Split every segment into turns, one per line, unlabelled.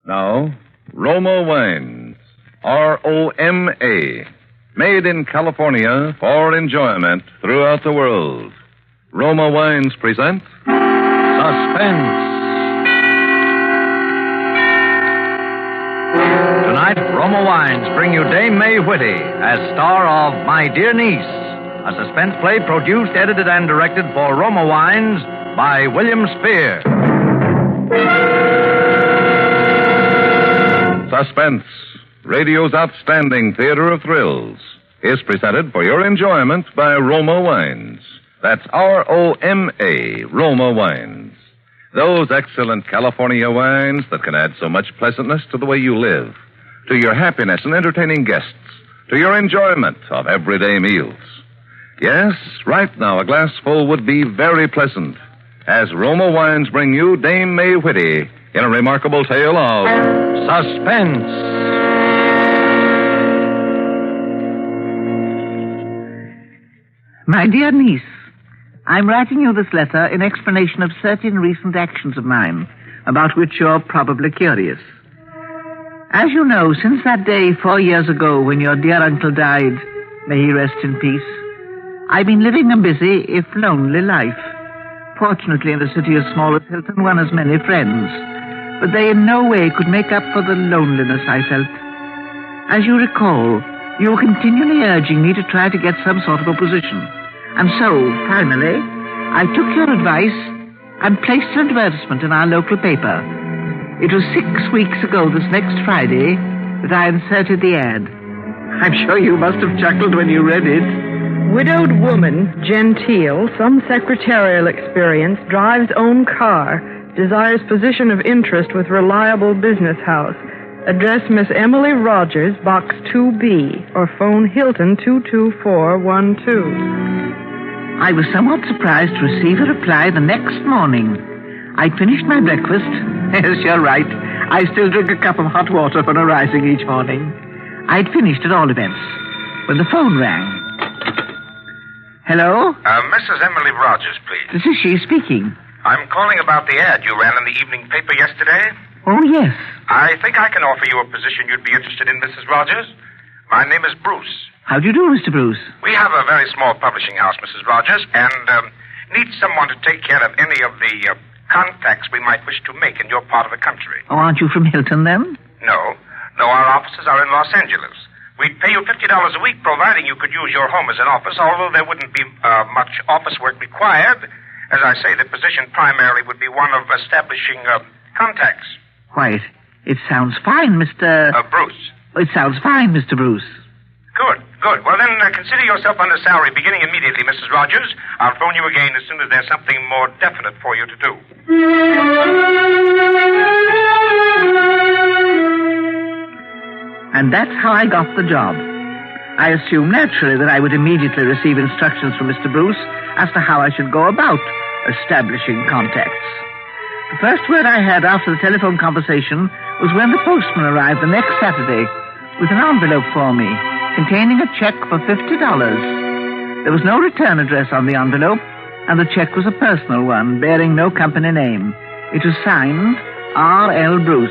Now, Roma Wines. R-O-M-A. Made in California for enjoyment throughout the world. Roma Wines present Suspense.
Tonight, Roma Wines bring you Dame May Whitty as star of My Dear Niece, a suspense play produced, edited, and directed for Roma Wines by William Spear.
Suspense, radio's outstanding theater of thrills, is presented for your enjoyment by Roma Wines. That's R-O-M-A, Roma Wines. Those excellent California wines that can add so much pleasantness to the way you live, to your happiness in entertaining guests, to your enjoyment of everyday meals. Yes, right now a glassful would be very pleasant, as Roma Wines bring you Dame May Whitty in a remarkable tale of suspense.
My dear niece, I'm writing you this letter in explanation of certain recent actions of mine, about which you're probably curious. As you know, since that day 4 years ago when your dear uncle died, may he rest in peace, I've been living a busy, if lonely, life. Fortunately, in a city as small as Hilton, one has many friends, but they in no way could make up for the loneliness I felt. As you recall, you were continually urging me to try to get some sort of a position. And so, finally, I took your advice and placed an advertisement in our local paper. It was 6 weeks ago this next Friday that I inserted the ad. I'm sure you must have chuckled when you read it.
Widowed woman, genteel, some secretarial experience, drives own car, desires position of interest with reliable business house. Address Miss Emily Rogers, Box 2B, or phone Hilton 22412.
I was somewhat surprised to receive a reply the next morning. I'd finished my breakfast. Yes, you're right. I still drink a cup of hot water upon arising each morning. I'd finished at all events when the phone rang. Hello?
Mrs. Emily Rogers, please.
This is she speaking.
I'm calling about the ad you ran in the evening paper yesterday.
Oh, yes.
I think I can offer you a position you'd be interested in, Mrs. Rogers. My name is Bruce.
How do you do, Mr. Bruce?
We have a very small publishing house, Mrs. Rogers, and need someone to take care of any of the contacts we might wish to make in your part of the country.
Oh, aren't you from Hilton, then?
No, our offices are in Los Angeles. We'd pay you $50 a week, providing you could use your home as an office, although there wouldn't be much office work required. As I say, the position primarily would be one of establishing contacts.
Why, it sounds fine, Mr...
Bruce.
It sounds fine, Mr. Bruce.
Good. Well, then, consider yourself under salary beginning immediately, Mrs. Rogers. I'll phone you again as soon as there's something more definite for you to do.
And that's how I got the job. I assumed naturally that I would immediately receive instructions from Mr. Bruce as to how I should go about establishing contacts. The first word I had after the telephone conversation was when the postman arrived the next Saturday with an envelope for me containing a check for $50. There was no return address on the envelope, and the check was a personal one bearing no company name. It was signed R.L. Bruce.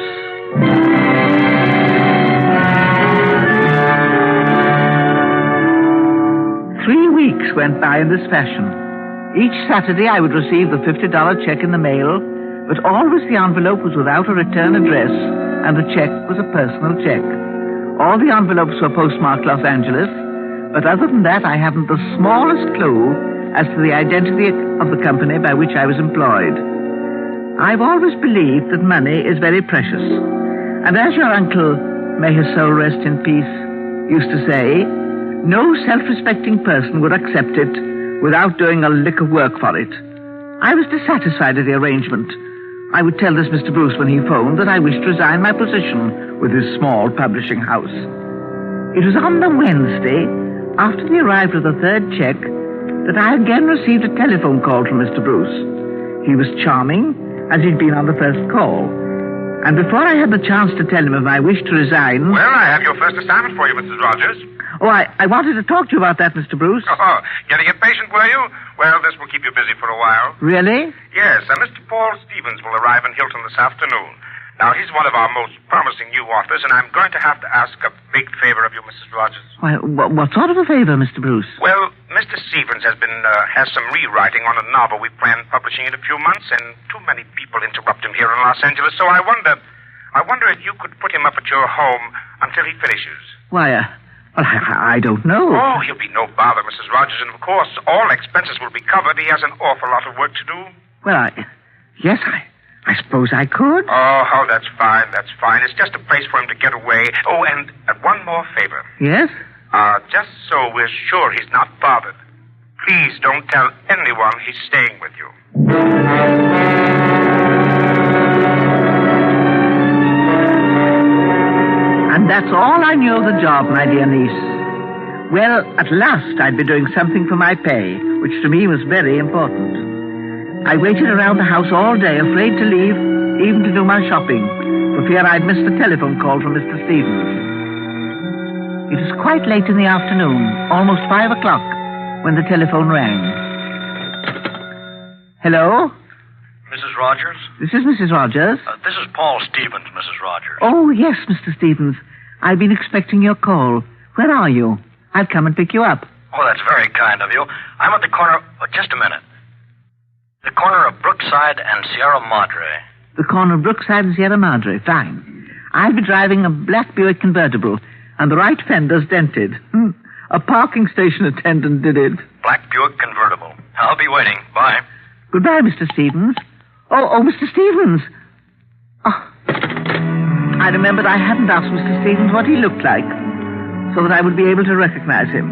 3 weeks went by in this fashion. Each Saturday I would receive the $50 check in the mail, but always the envelope was without a return address, and the check was a personal check. All the envelopes were postmarked Los Angeles, but other than that, I haven't the smallest clue as to the identity of the company by which I was employed. I've always believed that money is very precious, and as your uncle, may his soul rest in peace, used to say, no self-respecting person would accept it without doing a lick of work for it. I was dissatisfied at the arrangement. I would tell this Mr. Bruce when he phoned that I wished to resign my position with his small publishing house. It was on the Wednesday, after the arrival of the third check, that I again received a telephone call from Mr. Bruce. He was charming, as he'd been on the first call. And before I had the chance to tell him of my wish to resign...
Well, I have your first assignment for you, Mrs. Rogers.
Oh, I wanted to talk to you about that, Mr. Bruce.
Oh, getting impatient, were you? Well, this will keep you busy for a while.
Really?
Yes, Mr. Paul Stevens will arrive in Hilton this afternoon. Now, he's one of our most promising new authors, and I'm going to have to ask a big favor of you, Mrs. Rogers.
Why, what sort of a favor, Mr. Bruce?
Well, Mr. Stevens has some rewriting on a novel we plan publishing in a few months, and too many people interrupt him here in Los Angeles, so I wonder if you could put him up at your home until he finishes.
Why, I don't know.
Oh, he'll be no bother, Mrs. Rogers, and of course, all expenses will be covered. He has an awful lot of work to do.
Well, yes, I suppose I could.
Oh, that's fine. It's just a place for him to get away. Oh, and one more favor.
Yes?
Just so we're sure he's not bothered. Please don't tell anyone he's staying with you.
And that's all I knew of the job, my dear niece. Well, at last I'd be doing something for my pay, which to me was very important. I waited around the house all day, afraid to leave, even to do my shopping, for fear I'd miss the telephone call from Mr. Stevens. It was quite late in the afternoon, almost 5 o'clock, when the telephone rang. Hello?
Mrs. Rogers?
This is Mrs. Rogers.
This is Paul Stevens, Mrs. Rogers.
Oh, yes, Mr. Stevens. I've been expecting your call. Where are you? I'll come and pick you up.
Oh, that's very kind of you. I'm at the corner... just a minute. The corner of Brookside and Sierra Madre.
The corner of Brookside and Sierra Madre. Fine. I'll be driving a black Buick convertible, and the right fender's dented. A parking station attendant did it.
Black Buick convertible. I'll be waiting. Bye.
Goodbye, Mr. Stevens. Oh, Mr. Stevens. Oh. I remembered I hadn't asked Mr. Stevens what he looked like, so that I would be able to recognize him.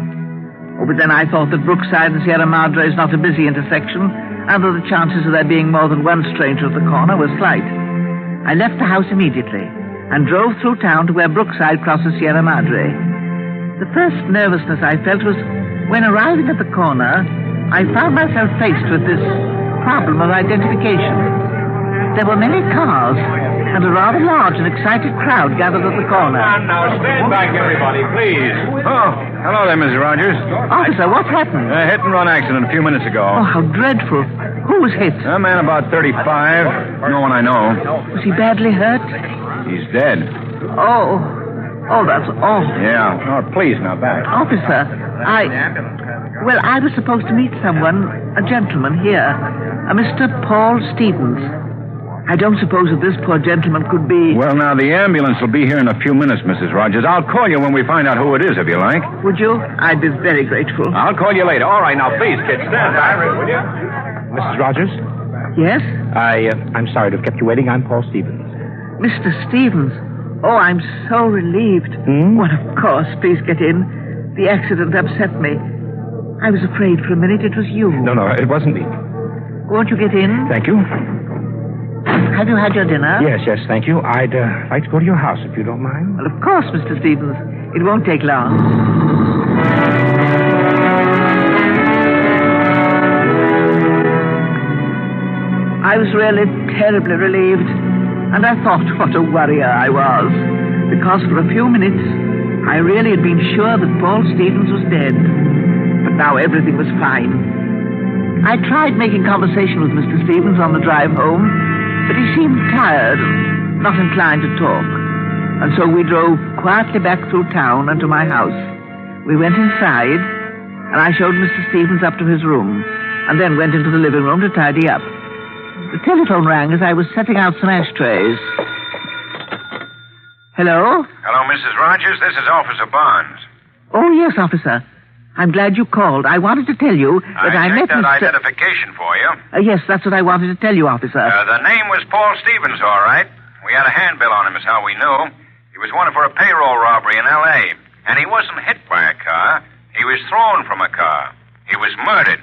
Oh, but then I thought that Brookside and Sierra Madre is not a busy intersection, and that the chances of there being more than one stranger at the corner were slight. I left the house immediately and drove through town to where Brookside crosses Sierra Madre. The first nervousness I felt was when arriving at the corner, I found myself faced with this problem of identification. There were many cars and a rather large and excited crowd gathered at the corner.
Now, stand back, everybody, please. Oh, hello there, Mrs. Rogers.
Officer, what's happened?
A hit-and-run accident a few minutes ago.
Oh, how dreadful. Who was hit?
A man about 35. No one I know.
Was he badly hurt?
He's dead.
Oh, that's awful.
Yeah. Oh, please, now back.
Officer, I was supposed to meet someone, a gentleman here, a Mr. Paul Stevens. I don't suppose that this poor gentleman could be...
Well, now, the ambulance will be here in a few minutes, Mrs. Rogers. I'll call you when we find out who it is, if you like.
Would you? I'd be very grateful.
I'll call you later. All right, now, please, kid, stand back, will you?
Mrs. Rogers?
Yes?
I'm sorry to have kept you waiting. I'm Paul Stevens.
Mr. Stevens. Oh, I'm so relieved. Well, of course. Please get in. The accident upset me. I was afraid for a minute it was you.
No, it wasn't me.
Won't you get in?
Thank you.
Have you had your dinner?
Yes, thank you. I'd like to go to your house, if you don't mind.
Well, of course, Mr. Stevens. It won't take long. I was really terribly relieved, and I thought what a worrier I was, because for a few minutes I really had been sure that Paul Stevens was dead. But now everything was fine. I tried making conversation with Mr. Stevens on the drive home, but he seemed tired and not inclined to talk. And so we drove quietly back through town and to my house. We went inside, and I showed Mr. Stevens up to his room, and then went into the living room to tidy up. The telephone rang as I was setting out some ashtrays. Hello?
Hello, Mrs. Rogers. This is Officer Barnes.
Oh, yes, officer. I'm glad you called. I wanted to tell you that I met
checked that
Mr.
identification for you.
Yes, that's what I wanted to tell you, officer.
The name was Paul Stevens, all right. We had a handbill on him, is how we knew. He was wanted for a payroll robbery in L.A., and he wasn't hit by a car. He was thrown from a car. He was murdered.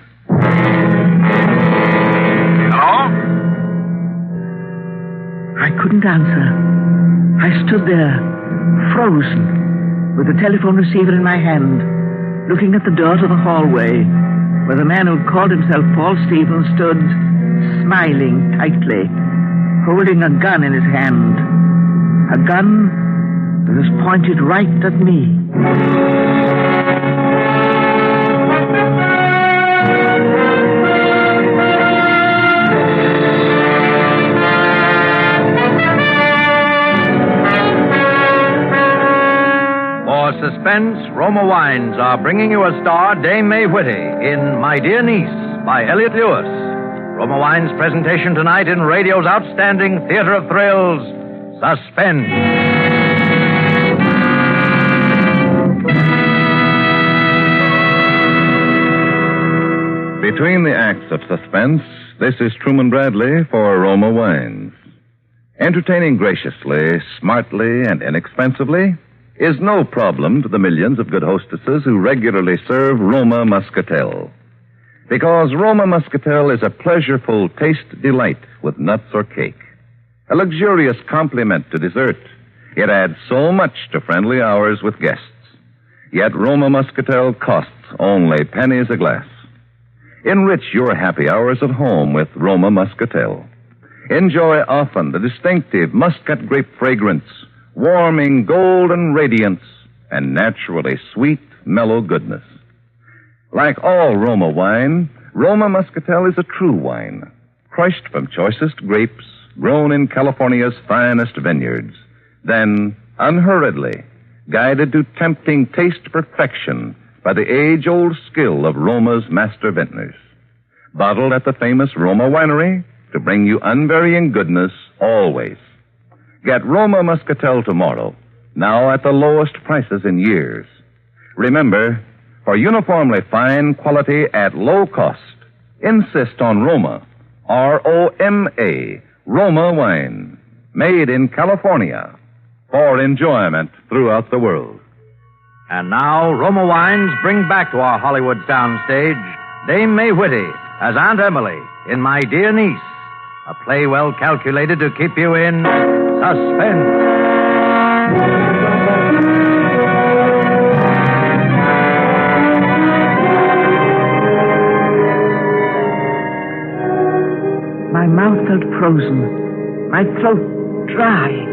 Hello?
I couldn't answer. I stood there, frozen, with the telephone receiver in my hand, looking at the door to the hallway, where the man who'd called himself Paul Stevens stood, smiling tightly, holding a gun in his hand. A gun that was pointed right at me.
Suspense, Roma Wines are bringing you a star, Dame May Whitty, in My Dear Niece by Elliott Lewis. Roma Wines' presentation tonight in radio's outstanding theater of thrills, Suspense.
Between the acts of Suspense, this is Truman Bradley for Roma Wines. Entertaining graciously, smartly, and inexpensively is no problem to the millions of good hostesses who regularly serve Roma Muscatel. Because Roma Muscatel is a pleasureful taste delight with nuts or cake. A luxurious complement to dessert. It adds so much to friendly hours with guests. Yet Roma Muscatel costs only pennies a glass. Enrich your happy hours at home with Roma Muscatel. Enjoy often the distinctive muscat grape fragrance, warming golden radiance, and naturally sweet, mellow goodness. Like all Roma wine, Roma Muscatel is a true wine, crushed from choicest grapes, grown in California's finest vineyards, then, unhurriedly, guided to tempting taste perfection by the age-old skill of Roma's master vintners. Bottled at the famous Roma Winery to bring you unvarying goodness always. Get Roma Muscatel tomorrow, now at the lowest prices in years. Remember, for uniformly fine quality at low cost, insist on Roma, R-O-M-A, Roma wine, made in California for enjoyment throughout the world.
And now, Roma Wines bring back to our Hollywood soundstage Dame May Whitty as Aunt Emily in My Dear Niece, a play well calculated to keep you in suspense.
My mouth felt frozen, my throat dry.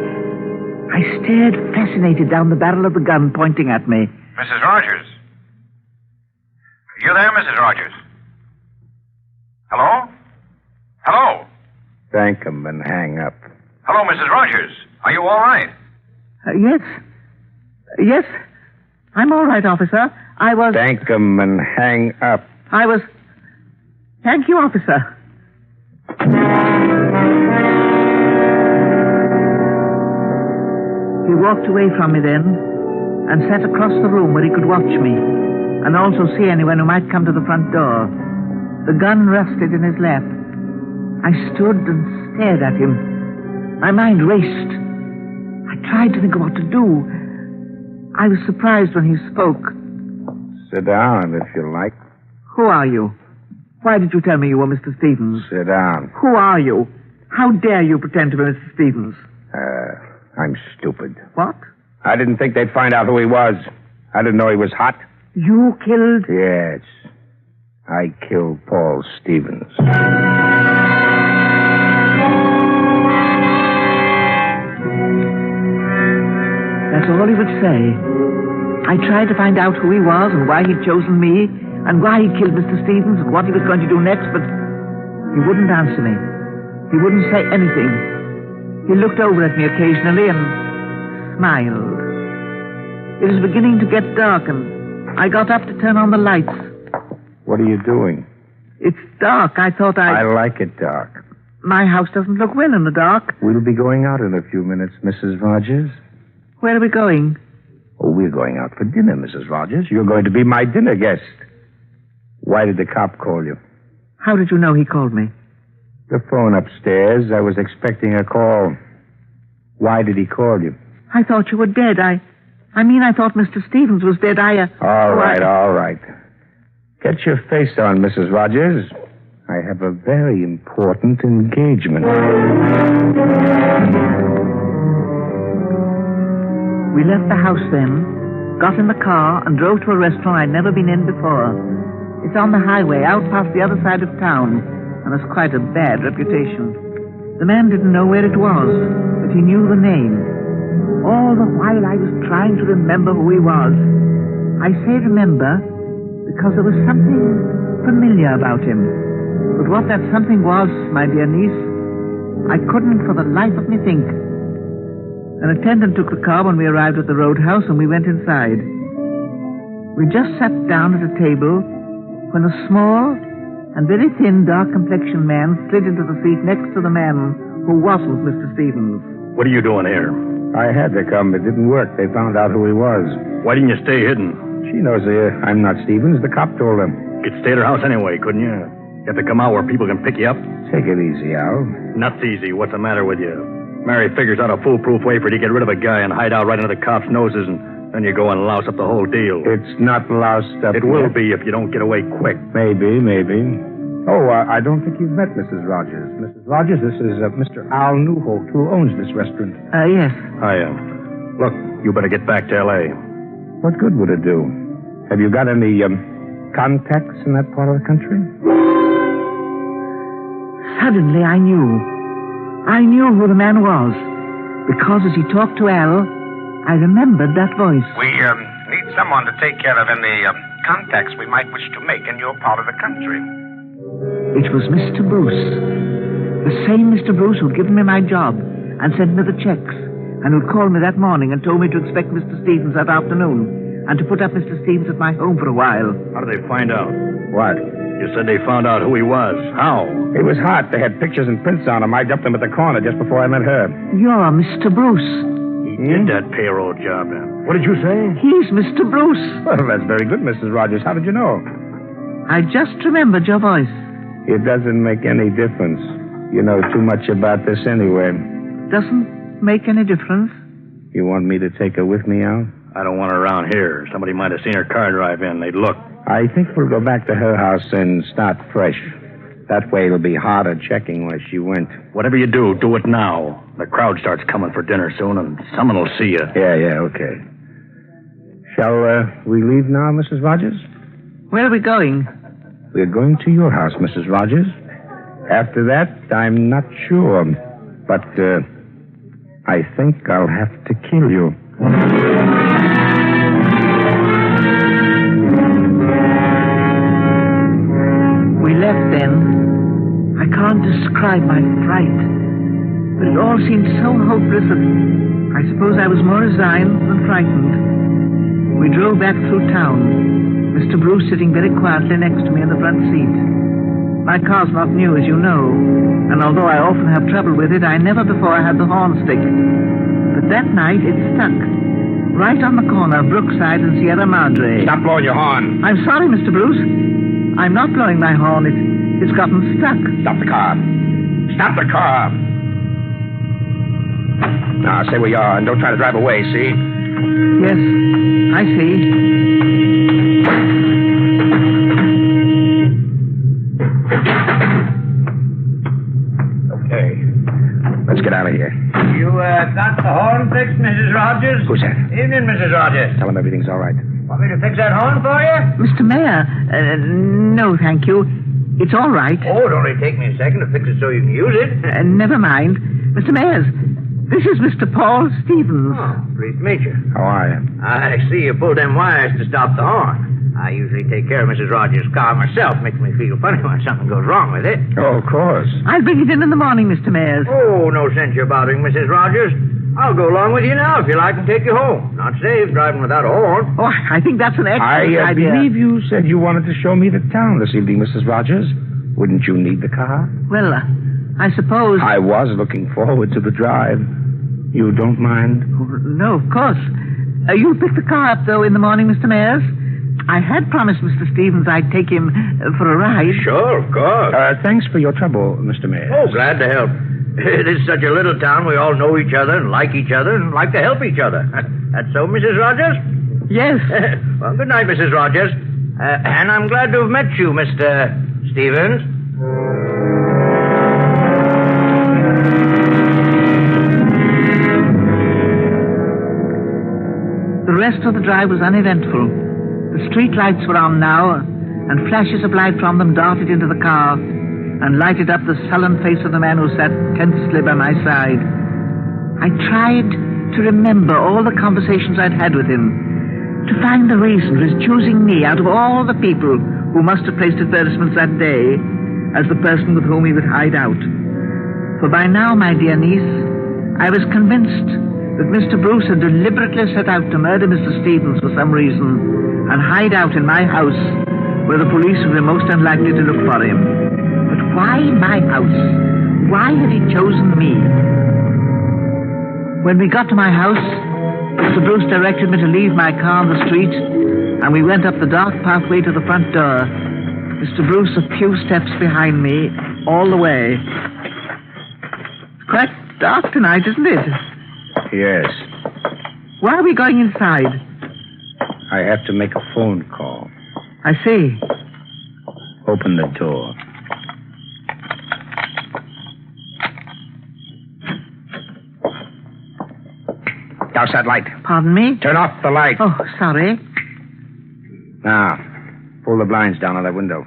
I stared fascinated down the barrel of the gun pointing at me.
Mrs. Rogers? You there, Mrs. Rogers? Hello? Hello?
Thank him and hang up.
Hello, Mrs. Rogers. Are you all right?
Yes. Yes. I'm all right, officer. I was...
Thank him and hang up.
I was... Thank you, officer. He walked away from me then and sat across the room where he could watch me and also see anyone who might come to the front door. The gun rested in his lap. I stood and stared at him. My mind raced. I tried to think of what to do. I was surprised when he spoke.
Sit down if you like.
Who are you? Why did you tell me you were Mr. Stevens?
Sit down.
Who are you? How dare you pretend to be Mr. Stevens?
I'm stupid.
What?
I didn't think they'd find out who he was. I didn't know he was hot.
You killed...
Yes. I killed Paul Stevens.
That's all he would say. I tried to find out who he was and why he'd chosen me and why he killed Mr. Stevens and what he was going to do next, but he wouldn't answer me. He wouldn't say anything. He looked over at me occasionally and smiled. It was beginning to get dark, and I got up to turn on the lights.
What are you doing?
It's dark. I thought
I like it dark.
My house doesn't look well in the dark.
We'll be going out in a few minutes, Mrs. Rogers.
Where are we going?
Oh, we're going out for dinner, Mrs. Rogers. You're going to be my dinner guest. Why did the cop call you?
How did you know he called me?
The phone upstairs. I was expecting a call. Why did he call you?
I thought you were dead. I thought Mr. Stevens was dead.
All right. Get your face on, Mrs. Rogers. I have a very important engagement.
We left the house then, got in the car, and drove to a restaurant I'd never been in before. It's on the highway, out past the other side of town, and has quite a bad reputation. The man didn't know where it was, but he knew the name. All the while I was trying to remember who he was. I say remember because there was something familiar about him. But what that something was, my dear niece, I couldn't for the life of me think. An attendant took the car when we arrived at the roadhouse, and we went inside. We just sat down at a table when a small and very thin, dark-complexioned man slid into the seat next to the man who wasn't Mr. Stevens.
What are you doing here?
I had to come. It didn't work. They found out who he was.
Why didn't you stay hidden?
She knows I'm not Stevens. The cop told him.
You could stay at her house anyway, couldn't you? You have to come out where people can pick you up.
Take it easy, Al.
Nuts easy. What's the matter with you? Mary figures out a foolproof way for you to get rid of a guy and hide out right under the cops' noses, and then you go and louse up the whole deal.
It's not loused up.
It will be if you don't get away quick.
Maybe. Oh, I don't think you've met Mrs. Rogers. Mrs. Rogers, this is Mr. Al Newholt, who owns this restaurant.
Yes.
Hiya. Look, you better get back to L.A.
What good would it do? Have you got any contacts in that part of the country?
Suddenly, I knew who the man was. Because as he talked to Al, I remembered that voice.
We need someone to take care of any contacts we might wish to make in your part of the country.
It was Mr. Bruce. The same Mr. Bruce who'd given me my job and sent me the checks, and who'd called me that morning and told me to expect Mr. Stevens that afternoon, and to put up Mr. Stevens at my home for a while.
How did they find out?
What?
You said they found out who he was. How?
It was hot. They had pictures and prints on him. I dumped them at the corner just before I met her.
You're Mr. Bruce.
He did that payroll job then. What did you say?
He's Mr. Bruce.
Well, that's very good, Mrs. Rogers. How did you know?
I just remembered your voice.
It doesn't make any difference. You know too much about this anyway.
Doesn't make any difference?
You want me to take her with me, Al?
I don't want her around here. Somebody might have seen her car drive in. They'd look.
I think we'll go back to her house and start fresh. That way it'll be harder checking where she went.
Whatever you do, do it now. The crowd starts coming for dinner soon, and someone will see you.
Yeah, okay. Shall we leave now, Mrs. Rogers?
Where are we going?
We're going to your house, Mrs. Rogers. After that, I'm not sure. But I think I'll have to kill you.
We left then. I can't describe my fright. But it all seemed so hopeless that I suppose I was more resigned than frightened. We drove back through town, Mr. Bruce sitting very quietly next to me in the front seat. My car's not new, as you know, and although I often have trouble with it, I never before had the horn stick. But that night it stuck, right on the corner of Brookside and Sierra Madre.
Stop blowing your horn.
I'm sorry, Mr. Bruce. I'm not blowing my horn. It's gotten stuck.
Stop the car. Stop the car. Now, stay where you are and don't try to drive away, see?
Yes, I see.
Okay. Let's get out of here.
You got the horn fixed, Mrs. Rogers?
Who's that?
Evening, Mrs. Rogers.
Tell him everything's all right.
Want me to fix that horn for you?
Mr. Mayor, no, thank you. It's all right.
Oh, it'll only take me a second to fix it so you can use it.
Never mind. Mr. Mayors, this is Mr. Paul Stevens.
Oh, pleased to meet you.
How are you?
I see you pulled them wires to stop the horn. I usually take care of Mrs. Rogers' car myself. Makes me feel funny when something goes wrong with it.
Oh, of course.
I'll bring it in the morning, Mr. Mayors.
Oh, no sense you're bothering Mrs. Rogers. I'll go along with you now if you like and take you home. Not safe driving without a horn.
Oh, I think that's an excellent
I
idea.
believe you said you wanted to show me the town this evening, Mrs. Rogers. Wouldn't you need the car?
Well, I suppose...
I was looking forward to the drive. You don't mind?
No, of course. You'll pick the car up, though, in the morning, Mr. Mayors. I had promised Mr. Stevens I'd take him for a ride.
Sure, of course.
Thanks for your trouble, Mr. Mayor.
Oh, glad to help. It is such a little town. We all know each other and like to help each other. That's so, Mrs. Rogers?
Yes.
Well, good night, Mrs. Rogers. And I'm glad to have met you, Mr. Stevens.
The rest of the drive was uneventful. The street lights were on now, and flashes of light from them darted into the car and lighted up the sullen face of the man who sat tensely by my side. I tried to remember all the conversations I'd had with him, to find the reason for his choosing me out of all the people who must have placed advertisements that day as the person with whom he would hide out. For by now, my dear niece, I was convinced that Mr. Bruce had deliberately set out to murder Mr. Stevens for some reason, and hide out in my house where the police would be most unlikely to look for him. But why my house? Why had he chosen me? When we got to my house, Mr. Bruce directed me to leave my car on the street, and we went up the dark pathway to the front door. Mr. Bruce a few steps behind me, all the way. It's quite dark tonight, isn't it?
Yes.
Why are we going inside?
I have to make a phone call.
I see.
Open the door. Douse that light.
Pardon me?
Turn off the light.
Oh, sorry.
Now, pull the blinds down on that window.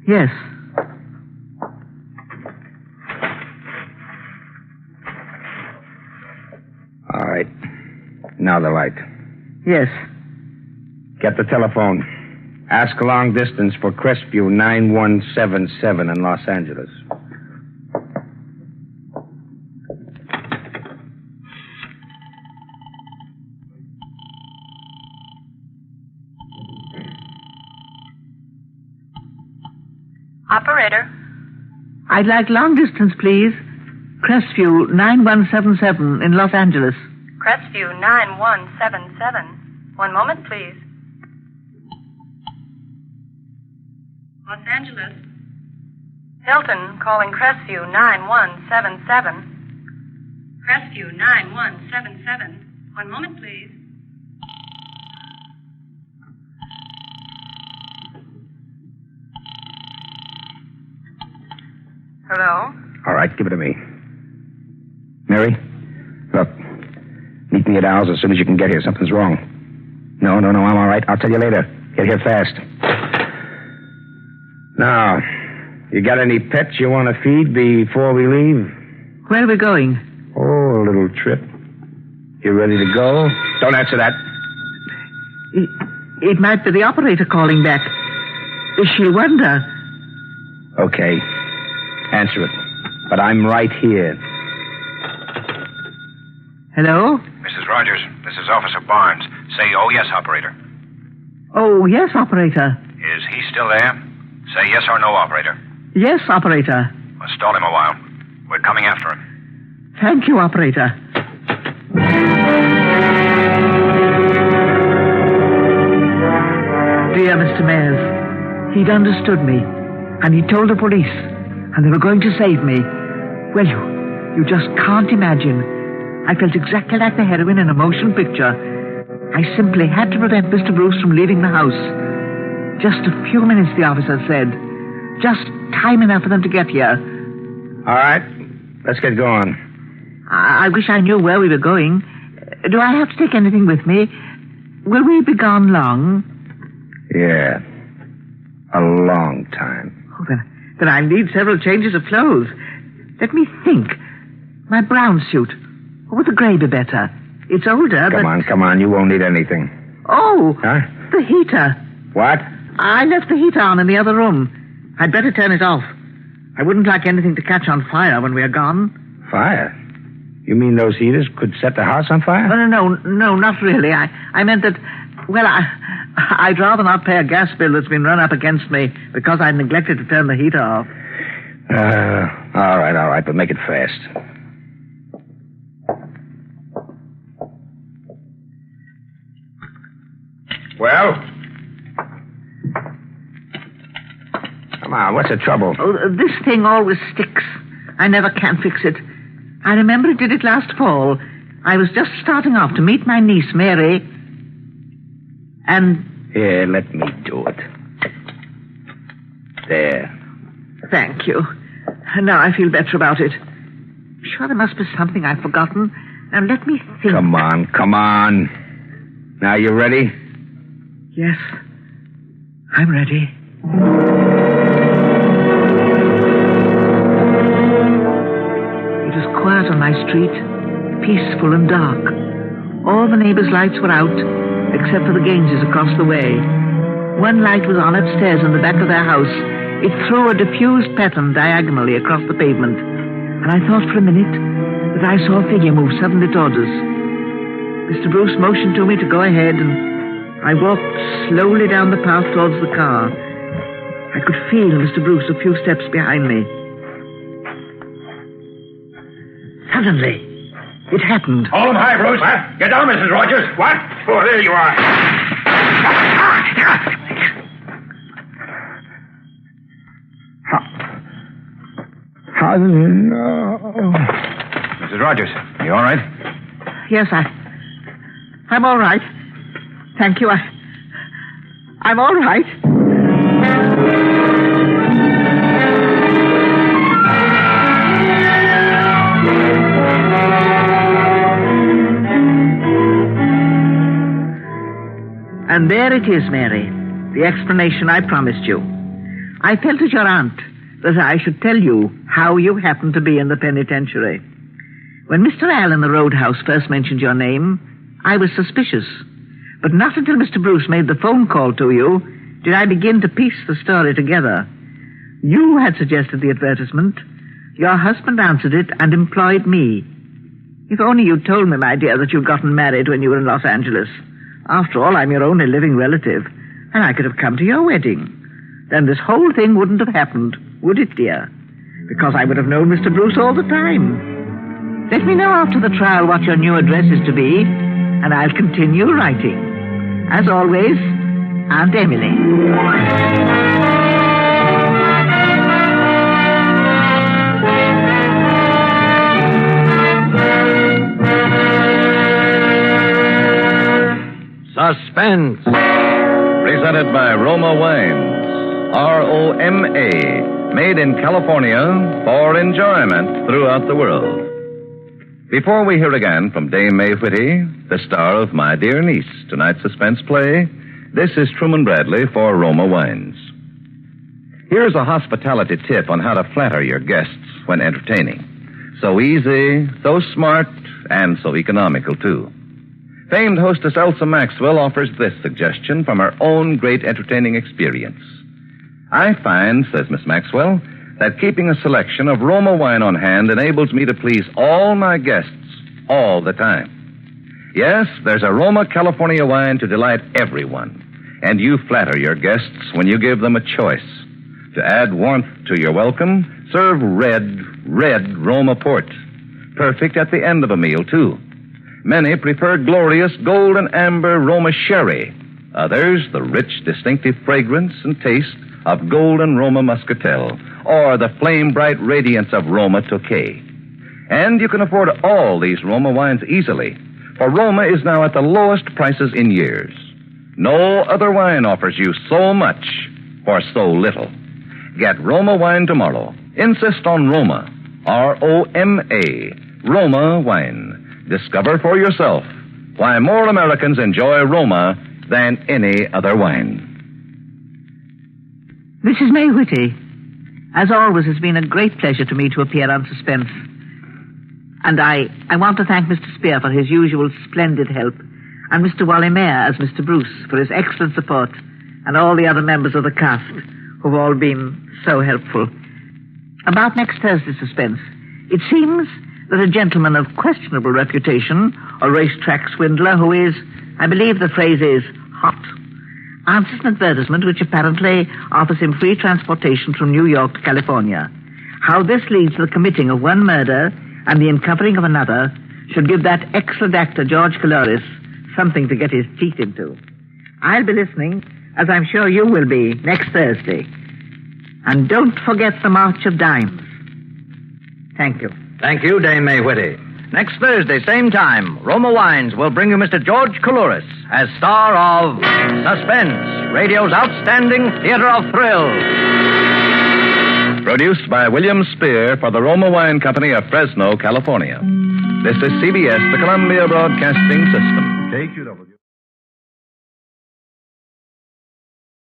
Yes.
All right. Now the light.
Yes.
Get the telephone. Ask long distance for Crestview 9177 in Los Angeles.
Operator.
I'd like long distance, please. Crestview 9177 in Los Angeles.
Crestview 9177. One moment, please. Los Angeles. Hilton calling Crestview 9177. Crestview 9177. One moment, please. Hello?
All right, give it to me. Mary, look. Meet me at Al's as soon as you can get here. Something's wrong. No, I'm all right. I'll tell you later. Get here fast. Now, you got any pets you want to feed before we leave?
Where are we going?
Oh, a little trip. You ready to go? Don't answer that.
It might be the operator calling back. She'll wonder.
Okay. Answer it. But I'm right here.
Hello?
Mrs. Rogers, this is Officer Barnes. Say, oh, yes, operator.
Oh, yes, operator.
Is he still there? Say yes or no, operator.
Yes, operator.
Well, stall him a while. We're coming after him.
Thank you, operator. Dear Mr. Mayers, he'd understood me, and he told the police, and they were going to save me. Well, you just can't imagine. I felt exactly like the heroine in a motion picture. I simply had to prevent Mr. Bruce from leaving the house. Just a few minutes, the officer said. Just time enough for them to get here.
All right. Let's get going.
I wish I knew where we were going. Do I have to take anything with me? Will we be gone long?
Yeah. A long time.
Oh, then I need several changes of clothes. Let me think. My brown suit. Or would the gray be better? It's older,
Come on. You won't need anything.
Oh!
Huh?
The heater.
What?
I left the heater on in the other room. I'd better turn it off. I wouldn't like anything to catch on fire when we are gone.
Fire? You mean those heaters could set the house on fire?
No, not really. I meant that, well, I'd rather not pay a gas bill that's been run up against me because I neglected to turn the heater off.
All right, but make it fast. Well? Come on, what's the trouble?
Oh, this thing always sticks. I never can fix it. I remember it did it last fall. I was just starting off to meet my niece, Mary. And...
Here, let me do it. There.
Thank you. Now I feel better about it. Sure there must be something I've forgotten. Now let me think.
Come on. Now you ready?
Yes. I'm ready. It was quiet on my street, peaceful and dark. All the neighbors' lights were out, except for the Gaineses across the way. One light was on upstairs in the back of their house. It threw a diffused pattern diagonally across the pavement. And I thought for a minute that I saw a figure move suddenly toward us. Mr. Bruce motioned to me to go ahead, and I walked slowly down the path towards the car. I could feel Mr. Bruce a few steps behind me. Suddenly, it happened.
Hold him high, Bruce. What? Get down, Mrs. Rogers.
What? Oh, there you are.
Mrs. Rogers, you all right?
Yes, I'm all right. Thank you. I'm all right. And there it is, Mary, the explanation I promised you. I felt as your aunt that I should tell you how you happened to be in the penitentiary. When Mr. Al in the roadhouse first mentioned your name, I was suspicious. But not until Mr. Bruce made the phone call to you did I begin to piece the story together. You had suggested the advertisement. Your husband answered it and employed me. If only you'd told me, my dear, that you'd gotten married when you were in Los Angeles. After all, I'm your only living relative, and I could have come to your wedding. Then this whole thing wouldn't have happened, would it, dear? Because I would have known Mr. Bruce all the time. Let me know after the trial what your new address is to be, and I'll continue writing. As always, Aunt Emily.
Suspense.
Presented by Roma Wines. R-O-M-A. Made in California for enjoyment throughout the world. Before we hear again from Dame May Whitty, the star of My Dear Niece, tonight's suspense play, this is Truman Bradley for Roma Wines. Here's a hospitality tip on how to flatter your guests when entertaining. So easy, so smart, and so economical, too. Famed hostess Elsa Maxwell offers this suggestion from her own great entertaining experience. I find, says Miss Maxwell, that keeping a selection of Roma wine on hand enables me to please all my guests all the time. Yes, there's a Roma California wine to delight everyone, and you flatter your guests when you give them a choice. To add warmth to your welcome, serve red Roma port. Perfect at the end of a meal, too. Many prefer glorious golden amber Roma sherry. Others, the rich, distinctive fragrance and taste of golden Roma muscatel, or the flame-bright radiance of Roma Tokay. And you can afford all these Roma wines easily, for Roma is now at the lowest prices in years. No other wine offers you so much for so little. Get Roma wine tomorrow. Insist on Roma. R-O-M-A. Roma wine. Discover for yourself why more Americans enjoy Roma than any other wine.
This is May Whitty. As always, it's been a great pleasure to me to appear on Suspense. And I want to thank Mr. Spear for his usual splendid help, and Mr. Wally Mayer as Mr. Bruce for his excellent support, and all the other members of the cast who've all been so helpful. About next Thursday's Suspense, it seems that a gentleman of questionable reputation, a racetrack swindler who is, I believe the phrase is, hot, answers an advertisement which apparently offers him free transportation from New York to California. How this leads to the committing of one murder and the uncovering of another should give that excellent actor, George Caloris, something to get his teeth into. I'll be listening, as I'm sure you will be, next Thursday. And don't forget the March of Dimes. Thank you.
Thank you, Dame May Whitty. Next Thursday, same time, Roma Wines will bring you Mr. George Caloris as star of Suspense, radio's outstanding theater of thrills.
Produced by William Spear for the Roma Wine Company of Fresno, California. This is CBS, the Columbia Broadcasting System.
KQW.